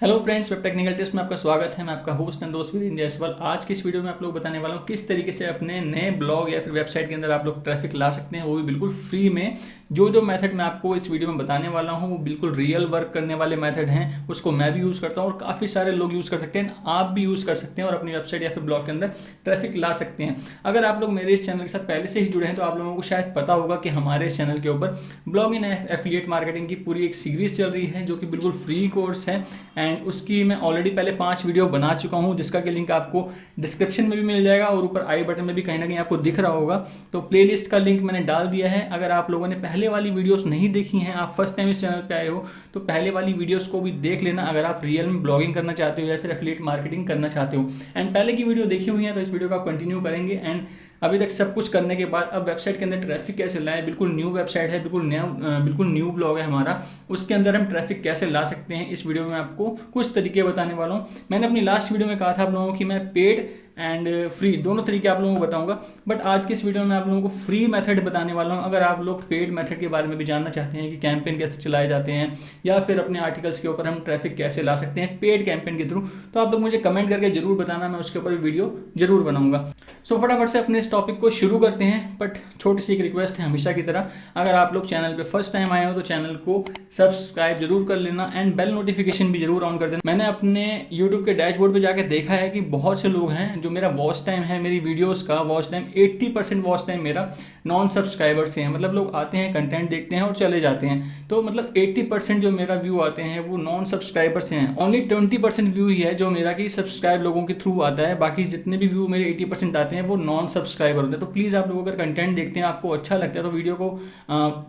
Hello friends, web technical tips में आपका स्वागत है। मैं आपका होस्ट एंड दोस्त वीरेंद्र जायसवाल। आज की इस वीडियो में आप लोग बताने वाला हूँ किस तरीके से अपने नए ब्लॉग या फिर वेबसाइट के अंदर आप लोग ट्रैफिक ला सकते हैं, वो भी बिल्कुल फ्री में। जो मेथड मैं आपको इस वीडियो में बताने वाला हूँ वो बिल्कुल रियल वर्क करने वाले मेथड हैं। उसको मैं भी यूज़ करता हूँ और काफ़ी सारे लोग यूज़ कर सकते हैं, आप भी यूज़ कर सकते हैं और अपनी वेबसाइट या फिर ब्लॉग के अंदर ट्रैफिक ला सकते हैं। अगर आप लोग मेरे इस चैनल के साथ पहले से ही जुड़े हैं तो आप लोगों को शायद पता होगा कि हमारे इस चैनल के ऊपर ब्लॉगिंग एंड एफिलिएट मार्केटिंग की पूरी एक सीरीज चल रही है जो कि बिल्कुल फ्री कोर्स है। एंड उसकी मैं ऑलरेडी पहले 5 वीडियो बना चुका हूं जिसका कि लिंक आपको डिस्क्रिप्शन में भी मिल जाएगा और ऊपर आई बटन में भी कहीं ना कहीं आपको दिख रहा होगा। तो प्लेलिस्ट का लिंक मैंने डाल दिया है। अगर आप लोगों ने पहले वाली वीडियोस नहीं देखी हैं, आप फर्स्ट टाइम इस चैनल पे आए हो, तो पहले वाली वीडियोस को भी देख लेना अगर आप रियल में ब्लॉगिंग करना चाहते हो या फिर एफिलिएट मार्केटिंग करना चाहते हो। एंड पहले की वीडियो देखी हुई है तो इस वीडियो को आप कंटिन्यू करेंगे। एंड अभी तक सब कुछ करने के बाद अब वेबसाइट के अंदर ट्रैफिक कैसे लाएं, बिल्कुल न्यू वेबसाइट है, बिल्कुल न्यू ब्लॉग है हमारा, उसके अंदर हम ट्रैफिक कैसे ला सकते हैं इस वीडियो में आपको कुछ तरीके बताने वाला हूं। मैंने अपनी लास्ट वीडियो में कहा था आप लोगों की मैं पेड एंड फ्री दोनों तरीके आप लोगों को बताऊंगा, बट आज की इस वीडियो में आप लोगों को फ्री मेथड बताने वाला हूं। अगर आप लोग पेड मेथड के बारे में भी जानना चाहते हैं कि कैंपेन कैसे चलाए जाते हैं या फिर अपने आर्टिकल्स के ऊपर हम ट्रैफिक कैसे ला सकते हैं पेड कैंपेन के थ्रू, तो आप लोग मुझे कमेंट करके जरूर बताना, मैं उसके ऊपर वीडियो जरूर बनाऊंगा। सो फटाफट से अपने इस टॉपिक को शुरू करते हैं। बट छोटी सी एक रिक्वेस्ट है हमेशा की तरह, अगर आप लोग चैनल पे फर्स्ट टाइम आए हो तो चैनल को सब्सक्राइब जरूर कर लेना एंड बेल नोटिफिकेशन भी जरूर ऑन कर देना। मैंने अपने यूट्यूब के डैशबोर्ड पे जाकर देखा है कि बहुत से लोग हैं जो मेरा वॉच टाइम है, मेरी वीडियोस का वॉच टाइम 80% वॉच टाइम मेरा नॉन सब्सक्राइबर से है। मतलब लोग आते हैं, कंटेंट देखते हैं और चले जाते हैं। तो मतलब 80% जो मेरा व्यू आते हैं वो नॉन सब्सक्राइबर से हैं। ओनली 20% व्यू ही है जो मेरा कि सब्सक्राइब लोगों के थ्रू आता है। बाकी जितने भी व्यू मेरे 80% आते हैं वो नॉन सब्सक्राइबर होते हैं। तो प्लीज़ आप लोग अगर कंटेंट देखते हैं, आपको अच्छा लगता है तो वीडियो को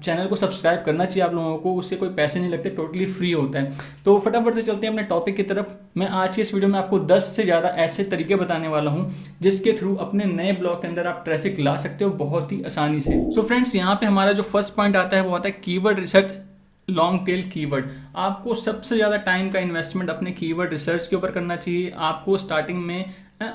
चैनल को सब्सक्राइब करना चाहिए आप लोगों को। उससे कोई पैसे नहीं लगते, टोटली फ्री होता है। तो फटाफट से चलते हैं अपने टॉपिक की तरफ। मैं आज की इस वीडियो में आपको 10 से ज़्यादा ऐसे तरीके बताने वाला हूँ जिसके थ्रू अपने नए ब्लॉग के अंदर आप ट्रैफिक ला सकते हो बहुत ही आसानी से। सो फ्रेंड्स, यहाँ पे हमारा जो फर्स्ट पॉइंट आता है वो आता है keyword research, long tail keyword. आपको सबसे ज़्यादा टाइम का इन्वेस्टमेंट अपने कीवर्ड रिसर्च के ऊपर करना चाहिए। आपको स्टार्टिंग में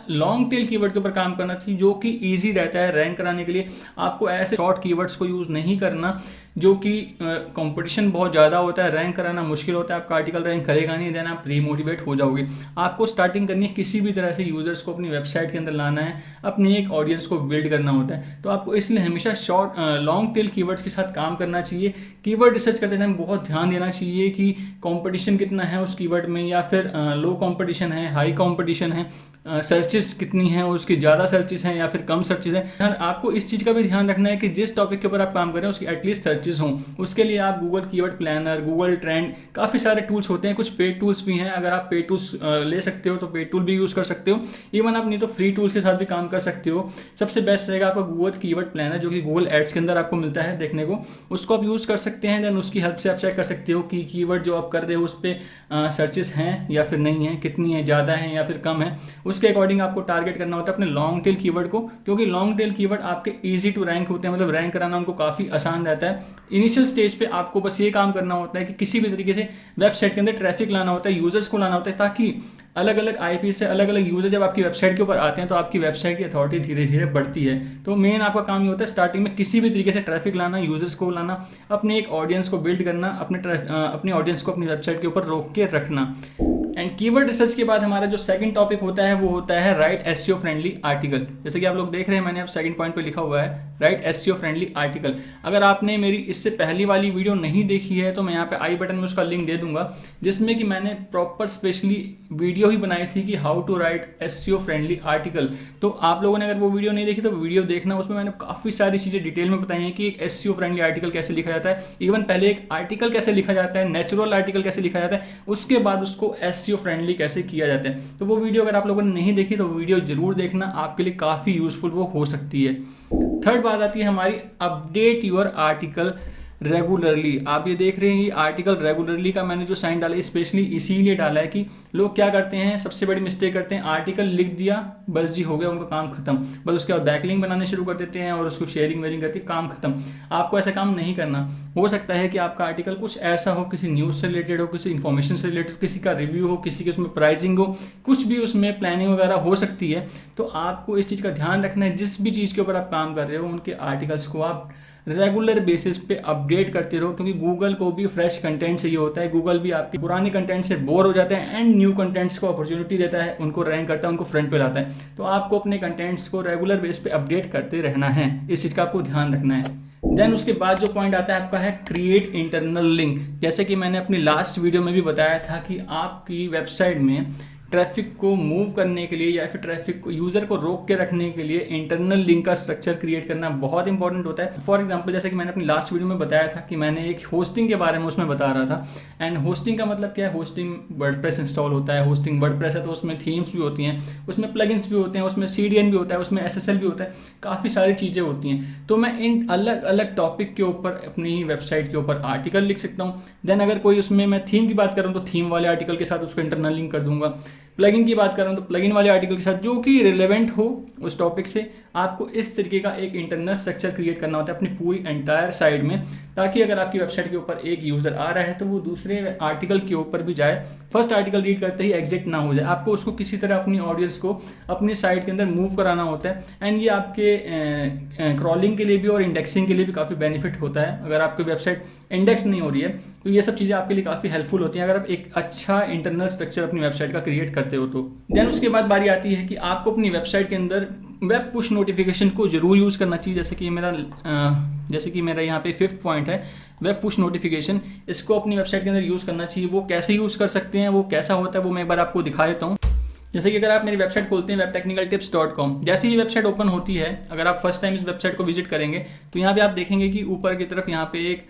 लॉन्ग टेल कीवर्ड के ऊपर काम करना चाहिए जो कि इजी रहता है रैंक कराने के लिए। आपको ऐसे शॉर्ट कीवर्ड्स को यूज़ नहीं करना जो कि कंपटीशन बहुत ज़्यादा होता है, रैंक कराना मुश्किल होता है, आपका आर्टिकल रैंक करेगा नहीं, देन आप डिमोटिवेट हो जाओगे। आपको स्टार्टिंग करनी है, किसी भी तरह से यूजर्स को अपनी वेबसाइट के अंदर लाना है, अपनी एक ऑडियंस को बिल्ड करना होता है। तो आपको इसलिए हमेशा शॉर्ट लॉन्ग टेल कीवर्ड्स के साथ काम करना चाहिए। कीवर्ड रिसर्च करते टाइम बहुत ध्यान देना चाहिए कि कंपटीशन कितना है उस कीवर्ड में, या फिर लो कंपटीशन है, हाई कंपटीशन है, सर्चेस कितनी हैं, उसकी ज़्यादा सर्चेस हैं या फिर कम सर्चेस हैं। आपको इस चीज़ का भी ध्यान रखना है कि जिस टॉपिक के ऊपर आप काम कर रहे हैं उसकी एटलीस्ट सर्चेस हों। उसके लिए आप Google keyword planner, Google trend, काफ़ी सारे टूल्स होते हैं, कुछ पेड टूल्स भी हैं। अगर आप पेड टूल्स ले सकते हो तो पेड टूल भी यूज़ कर सकते हो। इवन आप नहीं तो फ्री टूल्स के साथ भी काम कर सकते हो। सबसे बेस्ट रहेगा आपका गूगल कीवर्ड प्लानर जो कि गूगल एड्स के अंदर आपको मिलता है देखने को, उसको आप यूज़ कर सकते हैं। देन उसकी हेल्प से आप चेक कर सकते हो कि कीवर्ड जो आप कर रहे हो उस पर सर्चेस हैं या फिर नहीं है, कितनी है, ज़्यादा है या फिर कम है। उसके अकॉर्डिंग आपको टारगेट करना होता है अपने लॉन्ग टेल कीवर्ड को, क्योंकि लॉन्ग टेल कीवर्ड आपके इजी टू रैंक होते हैं, मतलब रैंक कराना उनको काफ़ी आसान रहता है। इनिशियल स्टेज पे आपको बस ये काम करना होता है कि किसी भी तरीके से वेबसाइट के अंदर ट्रैफिक लाना होता है, यूजर्स को लाना होता है, ताकि अलग अलग आईपी से अलग अलग यूजर जब आपकी वेबसाइट के ऊपर आते हैं तो आपकी वेबसाइट की अथॉरिटी धीरे धीरे बढ़ती है। तो मेन आपका काम ये होता है स्टार्टिंग में किसी भी तरीके से ट्रैफिक लाना, यूजर्स को लाना, अपने एक ऑडियंस को बिल्ड करना, अपने ऑडियंस को अपनी वेबसाइट के ऊपर रोक के रखना। एंड कीवर्ड रिसर्च के बाद हमारा जो सेकंड टॉपिक होता है वो होता है राइट एसईओ फ्रेंडली आर्टिकल। जैसे कि आप लोग देख रहे हैं, मैंने अब सेकंड पॉइंट पे लिखा हुआ है राइट एसईओ फ्रेंडली आर्टिकल। अगर आपने मेरी इससे पहली वाली वीडियो नहीं देखी है तो मैं यहाँ पे आई बटन में उसका लिंक दे दूंगा, जिसमें कि मैंने प्रॉपर स्पेशली वीडियो ही बनाई थी कि how to write SEO friendly article. तो आप लोगों ने अगर वो वीडियो नहीं देखी तो वीडियो देखना, उसमें मैंने काफ़ी सारी चीज़ें डिटेल में बताई हैं कि एक एसईओ फ्रेंडली आर्टिकल कैसे लिखा जाता है, इवन पहले एक आर्टिकल कैसे लिखा जाता है, नेचुरल आर्टिकल कैसे लिखा जाता है, उसके बाद उसको एसईओ फ्रेंडली कैसे किया जाता है। तो वो वीडियो अगर आप लोगों ने नहीं देखी तो वीडियो जरूर देखना, आपके लिए काफ़ी यूजफुल वो हो सकती है। थर्ड बात आती है हमारी अपडेट योर आर्टिकल रेगुलरली। आप ये देख रहे हैं ये आर्टिकल रेगुलरली का मैंने जो साइन डाला है स्पेशली इसीलिए डाला है कि लोग क्या करते हैं, सबसे बड़ी मिस्टेक करते हैं, आर्टिकल लिख दिया बस जी हो गया, उनका काम खत्म, बस उसके बाद बैकलिंक बनाने शुरू कर देते हैं और उसको शेयरिंग वेयरिंग करके काम खत्म। आपको ऐसा काम नहीं करना। हो सकता है कि आपका आर्टिकल कुछ ऐसा हो, किसी न्यूज़ से रिलेटेड हो, किसी इन्फॉर्मेशन से रिलेटेड, किसी का रिव्यू हो, किसी के उसमें प्राइसिंग हो, कुछ भी उसमें प्लानिंग वगैरह हो सकती है। तो आपको इस चीज़ का ध्यान रखना है, जिस भी चीज़ के ऊपर आप काम कर रहे हो उनके आर्टिकल्स को आप रेगुलर बेसिस पे अपडेट करते रहो, क्योंकि गूगल को भी फ्रेश कंटेंट चाहिए होता है। गूगल भी आपके पुराने कंटेंट से बोर हो जाते हैं एंड न्यू कंटेंट्स को अपॉर्चुनिटी देता है, उनको रैंक करता है, उनको फ्रंट पे लाता है। तो आपको अपने कंटेंट्स को रेगुलर बेस पे अपडेट करते रहना है, इस चीज़ का आपको ध्यान रखना है। देन उसके बाद जो पॉइंट आता है आपका है क्रिएट इंटरनल लिंक। जैसे कि मैंने अपनी लास्ट वीडियो में भी बताया था कि आपकी वेबसाइट में ट्रैफिक को मूव करने के लिए या फिर ट्रैफिक को यूज़र को रोक के रखने के लिए इंटरनल लिंक का स्ट्रक्चर क्रिएट करना बहुत इंपॉर्टेंट होता है। फॉर एग्जांपल जैसे कि मैंने अपनी लास्ट वीडियो में बताया था कि मैंने एक होस्टिंग के बारे में उसमें बता रहा था। एंड होस्टिंग का मतलब क्या है, होस्टिंग वर्डप्रेस इंस्टॉल होता है। होस्टिंग वर्डप्रेस है तो उसमें थीम्स भी होती हैं, उसमें प्लगइन्स भी होते हैं, उसमें CDN भी होता है, उसमें SSL भी होता है, काफ़ी सारी चीज़ें होती हैं। तो मैं इन अलग अलग टॉपिक के ऊपर अपनी वेबसाइट के ऊपर आर्टिकल लिख सकता हूँ। देन अगर कोई उसमें मैं थीम की बात करूँ तो थीम वाले आर्टिकल के साथ उसको इंटरनल लिंक कर दूंगा। प्लगइन की बात कर रहा हूँ तो प्लगइन वाले आर्टिकल के साथ जो कि रिलेवेंट हो उस टॉपिक से, आपको इस तरीके का एक इंटरनल स्ट्रक्चर क्रिएट करना होता है अपनी पूरी एंटायर साइट में, ताकि अगर आपकी वेबसाइट के ऊपर एक यूज़र आ रहा है तो वो दूसरे आर्टिकल के ऊपर भी जाए, फर्स्ट आर्टिकल रीड करते ही एग्जिट ना हो जाए। आपको उसको किसी तरह अपनी ऑडियंस को अपनी साइट के अंदर मूव कराना होता है। एंड ये आपके क्रॉलिंग के लिए भी और इंडेक्सिंग के लिए भी काफ़ी बेनिफिट होता है। अगर आपकी वेबसाइट इंडेक्स नहीं हो रही है तो ये सब चीज़ें आपके लिए काफ़ी हेल्पफुल होती हैं, अगर आप एक अच्छा इंटरनल स्ट्रक्चर अपनी वेबसाइट का क्रिएट करते हो तो। देन उसके बाद बारी आती है कि आपको अपनी वेबसाइट के अंदर वेब पुश नोटिफिकेशन को जरूर यूज़ करना चाहिए। जैसे कि मेरा यहाँ पे 5th पॉइंट है वेब पुश नोटिफिकेशन, इसको अपनी वेबसाइट के अंदर यूज़ करना चाहिए। वो कैसे यूज़ कर सकते हैं, वो कैसा होता है, वो मैं एक बार आपको दिखा देता हूँ। जैसे कि अगर आप मेरी वेबसाइट खोलते हैं webtechnicaltips.com, जैसे ही वेबसाइट ओपन होती है, अगर आप फर्स्ट टाइम इस वेबसाइट को विजिट करेंगे तो यहाँ पे आप देखेंगे कि ऊपर की तरफ यहाँ पे एक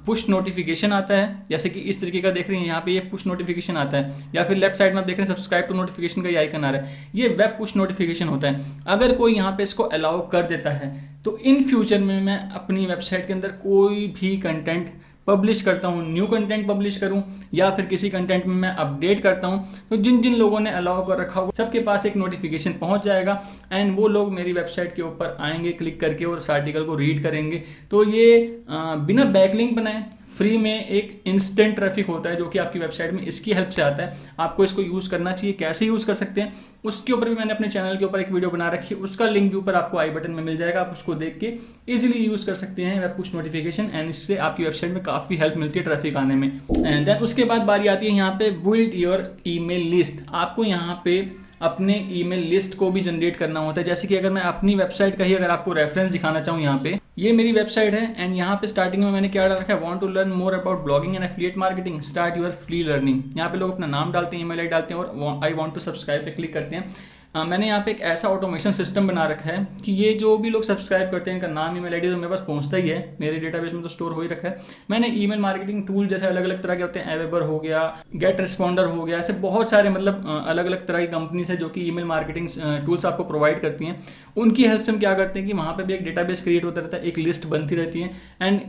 पुश नोटिफिकेशन आता है। जैसे कि इस तरीके का देख रहे हैं, यहाँ पे ये पुश नोटिफिकेशन आता है, या फिर लेफ्ट साइड में आप देख रहे हैं सब्सक्राइब टू नोटिफिकेशन का ये आइकन आ रहा है, ये वेब पुश नोटिफिकेशन होता है। अगर कोई यहाँ पे इसको अलाउ कर देता है तो इन फ्यूचर में मैं अपनी वेबसाइट के अंदर कोई भी कंटेंट पब्लिश करता हूँ, न्यू कंटेंट पब्लिश करूँ या फिर किसी कंटेंट में मैं अपडेट करता हूँ, तो जिन जिन लोगों ने अलाउ कर रखा होगा सबके पास एक नोटिफिकेशन पहुँच जाएगा एंड वो लोग मेरी वेबसाइट के ऊपर आएंगे क्लिक करके और उस आर्टिकल को रीड करेंगे। तो ये बिना बैकलिंक बनाए फ्री में एक इंस्टेंट ट्रैफिक होता है जो कि आपकी वेबसाइट में इसकी हेल्प से आता है। आपको इसको यूज़ करना चाहिए, कैसे यूज़ कर सकते हैं उसके ऊपर भी मैंने अपने चैनल के ऊपर एक वीडियो बना रखी है, उसका लिंक भी ऊपर आपको आई बटन में मिल जाएगा। आप उसको देख के इजीली यूज़ कर सकते हैं वेब पुश नोटिफिकेशन, एंड इससे आपकी वेबसाइट में काफ़ी हेल्प मिलती है ट्रैफिक आने में। एंड देन उसके बाद बारी आती है यहाँ पे बिल्ड योर ईमेल लिस्ट। आपको यहाँ पे अपने ईमेल लिस्ट को भी जनरेट करना होता है। जैसे कि अगर मैं अपनी वेबसाइट का ही अगर आपको रेफरेंस दिखाना चाहूँ, यहाँ पे ये मेरी वेबसाइट है एंड यहाँ पे स्टार्टिंग में मैंने क्या डाल रखा है, want to learn more about blogging and affiliate marketing, start your free learning. यहाँ पे लोग अपना नाम डालते हैं, ईमेल आईडी डालते हैं और आई वांट टू सब्सक्राइब पे क्लिक करते हैं। मैंने यहाँ पे एक ऐसा ऑटोमेशन सिस्टम बना रखा है कि ये जो भी लोग सब्सक्राइब करते हैं इनका नाम ईमेल आईडी तो मेरे पास पहुँचता ही है, मेरे डेटाबेस में तो स्टोर हो ही रखा है। मैंने ईमेल मार्केटिंग टूल जैसे अलग अलग तरह के होते हैं, एवेबर हो गया, गेट रिस्पॉन्डर हो गया, ऐसे बहुत सारे मतलब अलग अलग तरह की कंपनीज है जो कि ईमेल मार्केटिंग टूल्स आपको प्रोवाइड करती हैं। उनकी हेल्प से हम क्या करते हैं कि वहाँ पर भी एक डेटाबेस क्रिएट होता रहता है, एक लिस्ट बनती रहती है एंड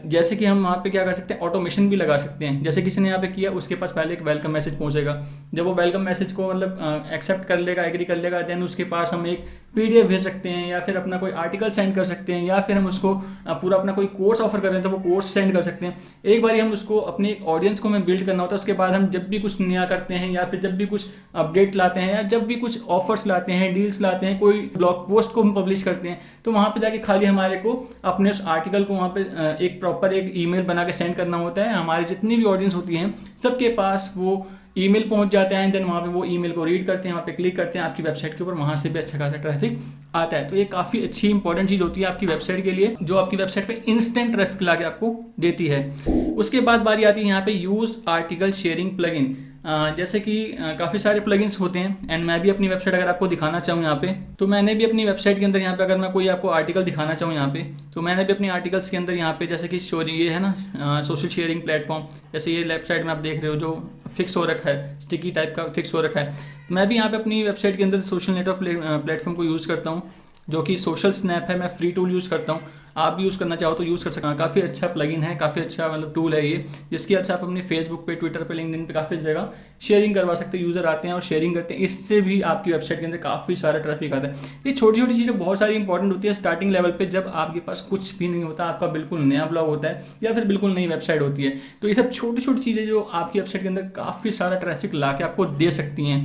जैसे कि हम वहाँ पे क्या कर सकते हैं, ऑटोमेशन भी लगा सकते हैं। जैसे किसी ने यहाँ पे किया, उसके पास पहले एक वेलकम मैसेज पहुँचेगा, जब वो वेलकम मैसेज को मतलब एक्सेप्ट कर लेगा, एग्री कर लेगा, देन उसके पास हम एक PDF भेज सकते हैं या फिर अपना कोई आर्टिकल सेंड कर सकते हैं, या फिर हम उसको पूरा अपना कोई कोर्स ऑफर कर रहे हैं तो वो कोर्स सेंड कर सकते हैं। एक बार हम उसको अपनी ऑडियंस को हमें बिल्ड करना होता है, उसके बाद हम जब भी कुछ नया करते हैं या फिर जब भी कुछ अपडेट लाते हैं या जब भी कुछ ऑफर्स लाते हैं, डील्स लाते हैं, कोई ब्लॉग पोस्ट को हम पब्लिश करते हैं, तो वहाँ पे जाके खाली हमारे को अपने उस आर्टिकल को वहाँ पे एक प्रॉपर एक ईमेल बना के सेंड करना होता है। हमारी जितनी भी ऑडियंस होती है सबके पास वो ईमेल पहुंच जाता है, देन वहाँ पे वो ईमेल को रीड करते हैं, वहाँ पे क्लिक करते हैं आपकी वेबसाइट के ऊपर, वहाँ से भी अच्छा खासा ट्रैफिक आता है। तो ये काफ़ी अच्छी इंपॉर्टेंट चीज़ होती है आपकी वेबसाइट के लिए, जो आपकी वेबसाइट पे इंस्टेंट ट्रैफिक ला के आपको देती है। उसके बाद बारी आती है यहाँ पे यूज़ आर्टिकल शेयरिंग प्लगइन। जैसे कि काफ़ी सारे प्लगइन्स होते हैं एंड मैं भी अपनी वेबसाइट अगर आपको दिखाना चाहूँ यहाँ पे, तो मैंने भी अपनी वेबसाइट के अंदर यहाँ पे अगर मैं कोई आपको आर्टिकल दिखाना चाहूँ यहाँ पे, तो मैंने भी अपनी आर्टिकल्स के अंदर यहाँ पे जैसे कि ये है ना सोशल शेयरिंग प्लेटफॉर्म, जैसे ये लेफ्ट साइड में आप देख रहे हो जो फिक्स हो रखा है, स्टिकी टाइप का फिक्स हो रखा है। मैं भी यहाँ पे अपनी वेबसाइट के अंदर सोशल नेटवर्क प्लेटफॉर्म को यूज़ करता हूँ, जो कि सोशल स्नैप है, मैं फ्री टूल यूज़ करता हूँ। आप भी यूज़ करना चाहो तो यूज़ कर सकते हैं। काफ़ी अच्छा प्लगइन है, काफ़ी अच्छा मतलब टूल है ये, जिसकी हेल्प से आप अपने फेसबुक पे, ट्विटर पे, लिंक्डइन पे काफ़ी जगह शेयरिंग करवा सकते हैं। यूज़र आते हैं और शेयरिंग करते हैं, इससे भी आपकी वेबसाइट के अंदर काफ़ी सारा ट्रैफिक आता है। ये छोटी छोटी चीज़ें बहुत सारी इंपॉर्टेंट होती है स्टार्टिंग लेवल पर, जब आपके पास कुछ भी नहीं होता, आपका बिल्कुल नया ब्लॉग होता है या फिर बिल्कुल नई वेबसाइट होती है। तो ये सब छोटी छोटी चीज़ें जो आपकी वेबसाइट के अंदर काफ़ी सारा ट्रैफिक ला के आपको दे सकती हैं।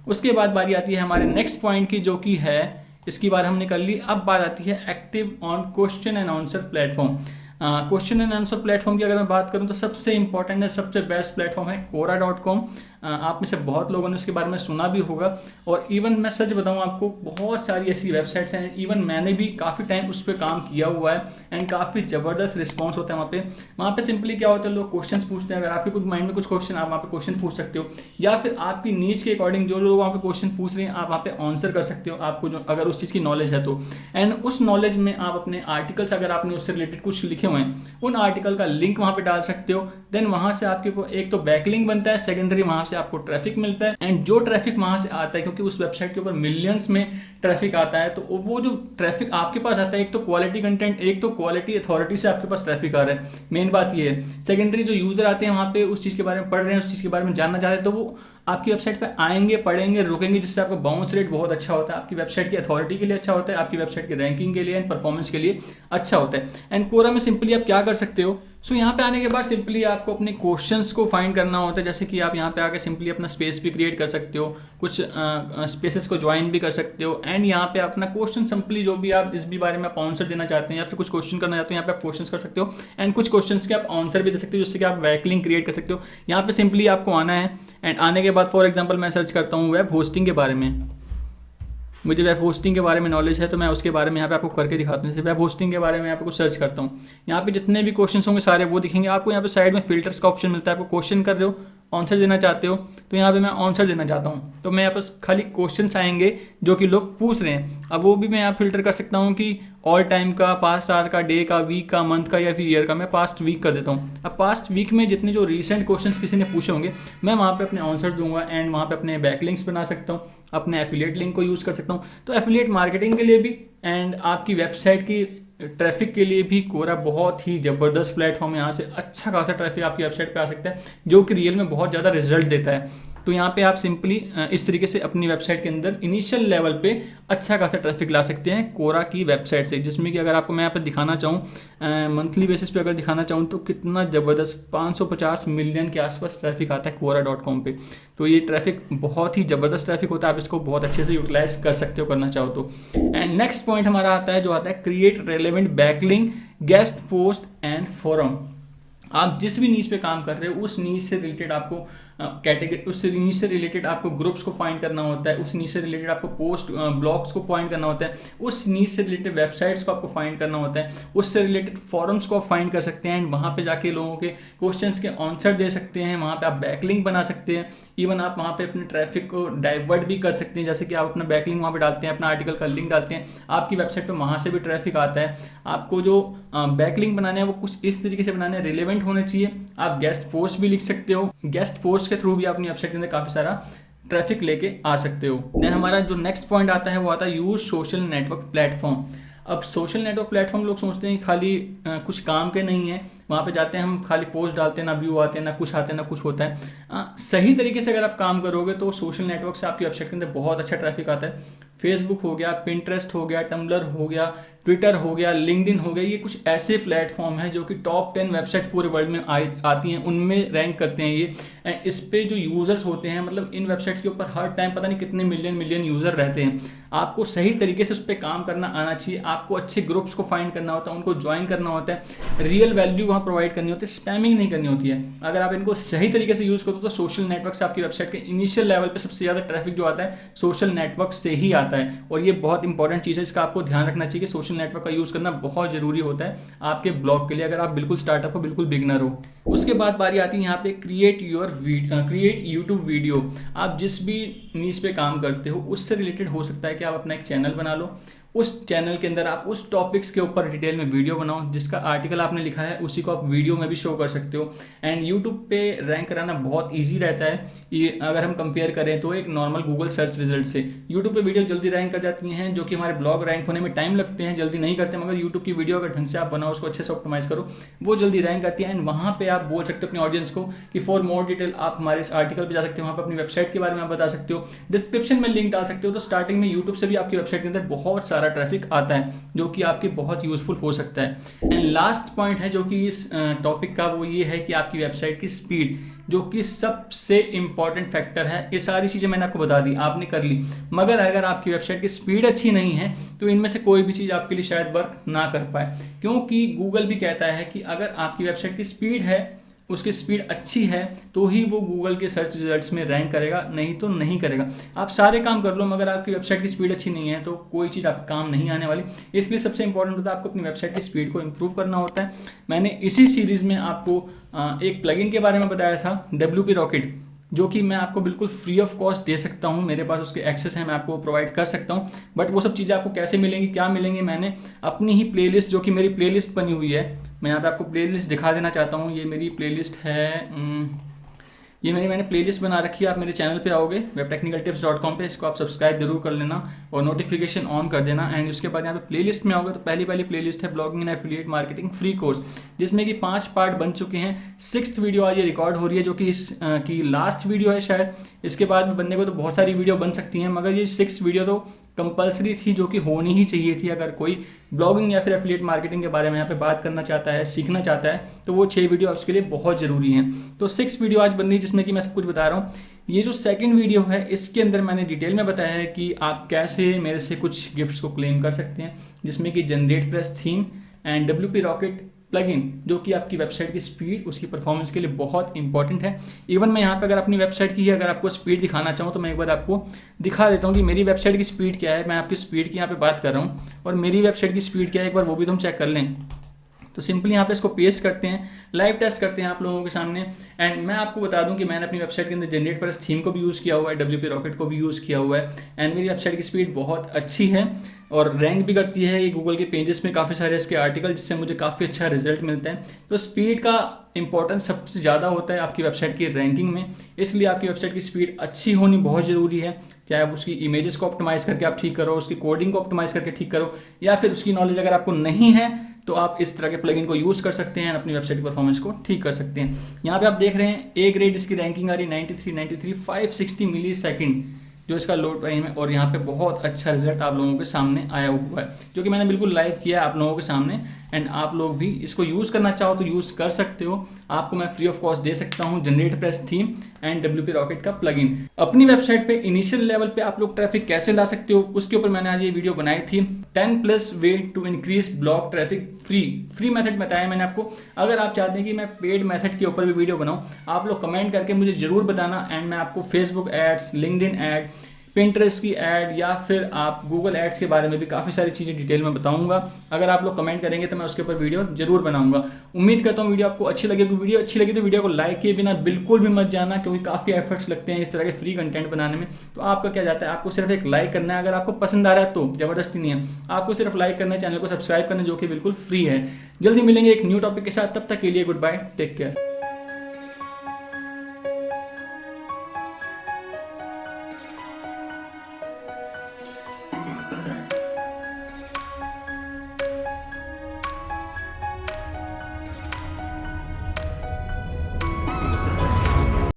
उसके बाद बारी आती है हमारे नेक्स्ट पॉइंट की, जो कि है इसकी बात हमने कर ली। अब बात आती है active on question and answer platform. Question and answer platform की अगर मैं बात करूं तो सबसे इंपॉर्टेंट है, सबसे बेस्ट प्लेटफॉर्म है quora.com। आप में से बहुत लोगों ने उसके बारे में सुना भी होगा, और इवन मैं सच बताऊं आपको, बहुत सारी ऐसी वेबसाइट्स हैं, इवन मैंने भी काफ़ी टाइम उस पर काम किया हुआ है एंड काफ़ी ज़बरदस्त रिस्पॉन्स होता है वहाँ पे सिंपली क्या होता है, लोग क्वेश्चन पूछते हैं। अगर आपके कुछ माइंड में कुछ क्वेश्चन, आप वहाँ पे क्वेश्चन पूछ सकते हो, या फिर आपकी नीच के अकॉर्डिंग जो लोग वहाँ पे क्वेश्चन पूछ रहे हैं आप वहाँ पे आंसर कर सकते हो, आपको जो अगर उस चीज़ की नॉलेज है तो। एंड उस नॉलेज में आप अपने आर्टिकल्स, अगर आपने उससे रिलेटेड कुछ लिखे हुए हैं, उन आर्टिकल का लिंक वहाँ पे डाल सकते हो। देन वहाँ से आपके एक तो बैकलिंक बनता है, सेकेंडरी वहाँ से आपको ट्रैफिक मिलता है। एंड जो ट्रैफिक वहाँ से आता है, क्योंकि उस वेबसाइट के ऊपर मिलियंस में ट्रैफिक आता है, तो वो जो ट्रैफिक आपके पास आता है, एक तो क्वालिटी कंटेंट, एक तो क्वालिटी अथॉरिटी से आपके पास ट्रैफिक आ रहा है, मेन बात ये है। सेकेंडरी जो यूजर आते हैं वहाँ पे उस चीज़ के बारे में पढ़ रहे हैं, उस चीज़ के बारे में जानना चाह रहे हैं, तो वो आपकी वेबसाइट पे आएंगे, पढ़ेंगे, रुकेंगे, जिससे आपका बाउंस रेट बहुत अच्छा होता है, आपकी वेबसाइट की अथॉरिटी के लिए अच्छा होता है, आपकी वेबसाइट की रैंकिंग के लिए एंड परफॉर्मेंस के लिए अच्छा होता है। एंड कोरा में सिंपली आप क्या कर सकते हो, सो यहाँ पे आने के बाद सिंपली आपको अपने क्वेश्चंस को फाइंड करना होता है। जैसे कि आप यहाँ पे आके सिंपली अपना स्पेस भी क्रिएट कर सकते हो, कुछ स्पेसेस को ज्वाइन भी कर सकते हो, एंड यहाँ पे अपना क्वेश्चन सिंपली जो भी आप इस भी बारे में आप आंसर देना चाहते हैं या फिर कुछ क्वेश्चन करना चाहते हो, यहाँ पे आप क्वेश्चन कर सकते हो एंड कुछ क्वेश्चन के आप आंसर भी दे सकते हो, जिससे कि आप बैकलिंक क्रिएट कर सकते हो। यहाँ पे सिंपली आपको आना है एंड आने के बाद फॉर एग्जाम्पल मैं सर्च करता हूँ वेब होस्टिंग के बारे में, मुझे वेब होस्टिंग के बारे में नॉलेज है तो मैं उसके बारे में यहाँ पे आपको करके दिखाता हूँ। जैसे वेब होस्टिंग के बारे में यहाँ पे कुछ सर्च करता हूँ, यहाँ पे जितने भी क्वेश्चन होंगे सारे वो दिखेंगे आपको। यहाँ पे साइड में फिल्टर्स का ऑप्शन मिलता है, आपको क्वेश्चन कर रहे हो, आंसर देना चाहते हो, तो यहाँ पे मैं आंसर देना चाहता हूँ, तो मैं यहाँ पर खाली क्वेश्चंस आएंगे जो कि लोग पूछ रहे हैं। अब वो भी मैं यहाँ फिल्टर कर सकता हूँ कि ऑल टाइम का, पास्ट आवर का, डे का, वीक का, मंथ का या फिर ईयर का। मैं पास्ट वीक कर देता हूँ। अब पास्ट वीक में जितने जो रीसेंट क्वेश्चंस किसी ने पूछे होंगे मैं वहाँ पे अपने आंसर दूंगा एंड वहाँ पे अपने बैकलिंक्स बना सकता हूँ, अपने एफिलिएट लिंक को यूज़ कर सकता हूँ। तो एफिलिएट मार्केटिंग के लिए भी एंड आपकी वेबसाइट की ट्रैफिक के लिए भी कोरा बहुत ही ज़बरदस्त प्लेटफॉर्म है। यहाँ से अच्छा खासा ट्रैफिक आपकी वेबसाइट पे आ सकता है, जो कि रियल में बहुत ज़्यादा रिजल्ट देता है। तो यहाँ पे आप सिंपली इस तरीके से अपनी वेबसाइट के अंदर इनिशियल लेवल पे अच्छा खासा ट्रैफिक ला सकते हैं कोरा की वेबसाइट से, जिसमें कि अगर आपको मैं यहाँ पे दिखाना चाहूँ मंथली बेसिस पे अगर दिखाना चाहूँ तो कितना ज़बरदस्त 550 मिलियन के आसपास ट्रैफिक आता है quora.com पे। तो ये ट्रैफिक बहुत ही ज़बरदस्त ट्रैफिक होता है, आप इसको बहुत अच्छे से यूटिलाइज कर सकते हो करना चाहो तो। एंड नेक्स्ट पॉइंट हमारा आता है जो आता है create relevant backlink, guest post and forum. आप जिस भी नीच पे काम कर रहे हो उस नीच से रिलेटेड आपको कैटेगरी, उस नीच से रिलेटेड आपको ग्रुप्स को फाइंड करना होता है, उस नीच से रिलेटेड आपको पोस्ट ब्लॉग्स को फाइंड करना होता है, उस नीच से रिलेटेड वेबसाइट्स को आपको फाइंड करना होता है, उससे रिलेटेड फॉरम्स को आप फाइंड कर सकते हैं एंड वहाँ पे जाके लोगों के क्वेश्चंस के आंसर दे सकते हैं। वहाँ पे आप बैकलिंक बना सकते हैं, इवन आप वहाँ पे अपने ट्रैफिक को डाइवर्ट भी कर सकते हैं। जैसे कि आप अपना बैकलिंक वहाँ पे डालते हैं, अपना आर्टिकल का लिंक डालते हैं, आपकी वेबसाइट पे वहाँ से भी ट्रैफिक आता है। आपको जो बैकलिंक बनाने हैं वो कुछ इस तरीके से बनाने हैं, रिलेवेंट होने चाहिए। आप गेस्ट पोस्ट भी लिख सकते हो, गेस्ट पोस्ट के थ्रू भी अपनी वेबसाइट के अंदर काफ़ी सारा ट्रैफिक लेके आ सकते हो। देन हमारा जो नेक्स्ट पॉइंट आता है वो आता है यूज सोशल नेटवर्क प्लेटफॉर्म। अब सोशल नेटवर्क प्लेटफॉर्म लोग सोचते हैं खाली कुछ काम के नहीं है, वहाँ पे जाते हैं हम खाली पोस्ट डालते हैं, ना व्यू आते हैं, ना कुछ आते हैं, ना कुछ होता है। सही तरीके से अगर आप काम करोगे तो सोशल नेटवर्क से आपकी वेबसाइट के अंदर बहुत अच्छा ट्रैफिक आता है। फेसबुक हो गया, पिंटरेस्ट हो गया, टम्बलर हो गया, ट्विटर हो गया, लिंक्डइन हो गया, ये कुछ ऐसे प्लेटफॉर्म हैं जो कि टॉप 10 वेबसाइट पूरे वर्ल्ड में आती हैं, उनमें रैंक करते हैं ये। इस पे जो यूज़र्स होते हैं, मतलब इन वेबसाइट्स के ऊपर हर टाइम पता नहीं कितने मिलियन यूज़र रहते हैं। आपको सही तरीके से उस पर काम करना आना चाहिए, आपको अच्छे ग्रुप्स को फाइंड करना होता है, उनको ज्वाइन करना होता है, रियल वैल्यू वहाँ प्रोवाइड करनी होती है, स्पैमिंग नहीं करनी होती है। अगर आप इनको सही तरीके से यूज़ करो तो सोशल नेटवर्क से आपकी वेबसाइट के इनिशियल लेवल पे सबसे ज़्यादा ट्रैफिक जो आता है सोशल नेटवर्क से ही आता है, और ये बहुत इंपॉर्टेंट चीज़ है, इसका आपको ध्यान रखना चाहिए कि सोशल नेटवर्क का यूज़ करना बहुत ज़रूरी होता है आपके ब्लॉग के लिए, अगर आप बिल्कुल स्टार्टअप हो, बिल्कुल बिगनर हो। उसके बाद बारी आती है यहाँ पे क्रिएट यूट्यूब वीडियो। आप जिस भी नीश पे काम करते हो उससे रिलेटेड हो सकता है कि आप अपना एक चैनल बना लो, उस चैनल के अंदर आप उस टॉपिक्स के ऊपर डिटेल में वीडियो बनाओ, जिसका आर्टिकल आपने लिखा है उसी को आप वीडियो में भी शो कर सकते हो। एंड यूट्यूब पे रैंक कराना बहुत इजी रहता है, ये अगर हम कंपेयर करें तो एक नॉर्मल गूगल सर्च रिजल्ट से यूट्यूब पे वीडियो जल्दी रैंक कर जाती हैं, जो कि हमारे ब्लॉग रैंक होने में टाइम लगते हैं, जल्दी नहीं करते, मगर यूट्यूब की वीडियो अगर ढंग से आप बनाओ, उसको अच्छे से ऑप्टिमाइज करो, वो जल्दी रैंक करती है। एंड वहाँ पे आप बोल सकते हो अपने ऑडियंस को कि फॉर मोर डिटेल आप हमारे इस आर्टिकल पे जा सकते हो, वहाँ पे अपनी वेबसाइट के बारे में आप बता सकते हो, डिस्क्रिप्शन में लिंक डाल सकते हो। तो स्टार्टिंग में यूट्यूब से भी आपकी वेबसाइट के अंदर बहुत सारा ट्रैफिक आता है जो कि आपके बहुत यूजफुल हो सकता है। एंड लास्ट पॉइंट है जो कि इस टॉपिक का, वो ये है कि आपकी वेबसाइट की स्पीड जो कि सबसे इंपॉर्टेंट फैक्टर है। ये सारी चीज़ें मैंने आपको बता दी, आपने कर ली, मगर अगर आपकी वेबसाइट की स्पीड अच्छी नहीं है तो इनमें से कोई भी चीज़ आपके लिए शायद वर्क ना कर पाए, क्योंकि गूगल भी कहता है कि अगर आपकी वेबसाइट की स्पीड है, उसकी स्पीड अच्छी है, तो ही वो गूगल के सर्च रिजल्ट्स में रैंक करेगा, नहीं तो नहीं करेगा। आप सारे काम कर लो, मगर आपकी वेबसाइट की स्पीड अच्छी नहीं है तो कोई चीज़ आपका काम नहीं आने वाली। इसलिए सबसे इंपॉर्टेंट होता है आपको अपनी वेबसाइट की स्पीड को इंप्रूव करना होता है। मैंने इसी सीरीज़ में आपको एक प्लगइन के बारे में बताया था, WP रॉकेट, जो कि मैं आपको बिल्कुल फ्री ऑफ कॉस्ट दे सकता हूं, मेरे पास उसके एक्सेस है, मैं आपको प्रोवाइड कर सकता हूं। बट वो सब चीज़ें आपको कैसे मिलेंगी, क्या मिलेंगे, मैंने अपनी ही प्लेलिस्ट, जो कि मेरी प्लेलिस्ट बनी हुई है, मैं यहाँ पे आपको प्लेलिस्ट दिखा देना चाहता हूँ। ये मेरी प्लेलिस्ट है, ये मैंने प्लेलिस्ट बना रखी है। आप मेरे चैनल पे आओगे webtechnicaltips.com पे, इसको आप सब्सक्राइब जरूर कर लेना और नोटिफिकेशन ऑन कर देना। एंड उसके बाद यहाँ पे प्लेलिस्ट में आओगे तो पहली प्लेलिस्ट है blogging and affiliate marketing free course, जिसमें कि 5 पार्ट बन चुके हैं। 6th वीडियो आज ये रिकॉर्ड हो रही है, जो कि इस की लास्ट वीडियो है शायद। इसके बाद में बनने को तो बहुत सारी वीडियो बन सकती हैं, मगर ये 6th वीडियो तो कंपलसरी थी, जो कि होनी ही चाहिए थी। अगर कोई ब्लॉगिंग या फिर एफिलिएट मार्केटिंग के बारे में यहाँ पे बात करना चाहता है, सीखना चाहता है, तो वो 6 वीडियो उसके लिए बहुत ज़रूरी हैं। तो 6 वीडियो आज बन रही है, जिसमें कि मैं सब कुछ बता रहा हूँ। ये जो 2nd वीडियो है, इसके अंदर मैंने डिटेल में बताया है कि आप कैसे मेरे से कुछ गिफ्ट्स को क्लेम कर सकते हैं, जिसमें कि generate press theme and WP rocket plugin, जो कि आपकी वेबसाइट की स्पीड, उसकी परफॉर्मेंस के लिए बहुत इंपॉर्टेंट है। इवन मैं यहाँ पे अगर अपनी वेबसाइट की अगर आपको स्पीड दिखाना चाहूँ तो मैं एक बार आपको दिखा देता हूँ कि मेरी वेबसाइट की स्पीड क्या है। मैं आपकी स्पीड की यहाँ पे बात कर रहा हूँ और मेरी वेबसाइट की स्पीड क्या है, एक बार वो भी तुम चेक कर लें। तो सिंपली यहाँ पे इसको पेस्ट करते हैं, लाइव टेस्ट करते हैं आप लोगों के सामने। एंड मैं आपको बता दूं कि मैंने अपनी वेबसाइट के अंदर जनरेट प्रेस थीम को भी यूज़ किया हुआ है, WP रॉकेट को भी यूज़ किया हुआ है। एंड मेरी वेबसाइट की स्पीड बहुत अच्छी है और रैंक भी करती है ये गूगल के पेजेस में, काफ़ी सारे इसके आर्टिकल, जिससे मुझे काफ़ी अच्छा रिजल्ट मिलता है। तो स्पीड का इंपॉर्टेंस सबसे ज़्यादा होता है आपकी वेबसाइट की रैंकिंग में, इसलिए आपकी वेबसाइट की स्पीड अच्छी होनी बहुत ज़रूरी है। चाहे आप उसकी इमेजेस को ऑप्टिमाइज़ करके आप ठीक करो, उसकी कोडिंग को ऑप्टिमाइज़ करके ठीक करो, या फिर उसकी नॉलेज अगर आपको नहीं है तो आप इस तरह के प्लगइन को यूज़ कर सकते हैं, अपनी वेबसाइट की परफॉर्मेंस को ठीक कर सकते हैं। यहाँ पे आप देख रहे हैं A ग्रेड इसकी रैंकिंग आ रही है 93 560 मिली सेकेंड, जो इसका लोड टाइम है। और यहाँ पे बहुत अच्छा रिजल्ट आप लोगों के सामने आया हुआ है, जो कि मैंने बिल्कुल लाइव किया है आप लोगों के सामने। एंड आप लोग भी इसको यूज़ करना चाहो तो यूज़ कर सकते हो, आपको मैं फ्री ऑफ कॉस्ट दे सकता हूँ generate press theme and WP rocket का प्लगइन। अपनी वेबसाइट पे इनिशियल लेवल पे आप लोग ट्रैफिक कैसे ला सकते हो, उसके ऊपर मैंने आज ये वीडियो बनाई थी। 10+ way to increase blog traffic free method बताया मैंने आपको। अगर आप चाहते हैं कि मैं पेड मेथड के ऊपर भी वीडियो बनाऊँ, आप लोग कमेंट करके मुझे ज़रूर बताना। एंड मैं आपको Facebook ads, LinkedIn ad, Pinterest की ऐड या फिर आप गूगल एड्स के बारे में भी काफ़ी सारी चीज़ें डिटेल में बताऊंगा। अगर आप लोग कमेंट करेंगे तो मैं उसके ऊपर वीडियो जरूर बनाऊंगा। उम्मीद करता हूँ वीडियो आपको अच्छी लगेगी। वीडियो अच्छी लगी तो वीडियो को लाइक किए बिना बिल्कुल भी मत जाना, क्योंकि काफ़ी एफर्ट्स लगते हैं इस तरह के फ्री कंटेंट बनाने में। तो आपका क्या जाता है, आपको सिर्फ एक लाइक करना है। अगर आपको पसंद आ रहा है तो ज़बरदस्ती नहीं है, आपको सिर्फ लाइक करना है, चैनल को सब्सक्राइब करना है, जो कि बिल्कुल फ्री है। जल्दी मिलेंगे एक न्यू टॉपिक के साथ, तब तक के लिए गुड बाय, टेक केयर।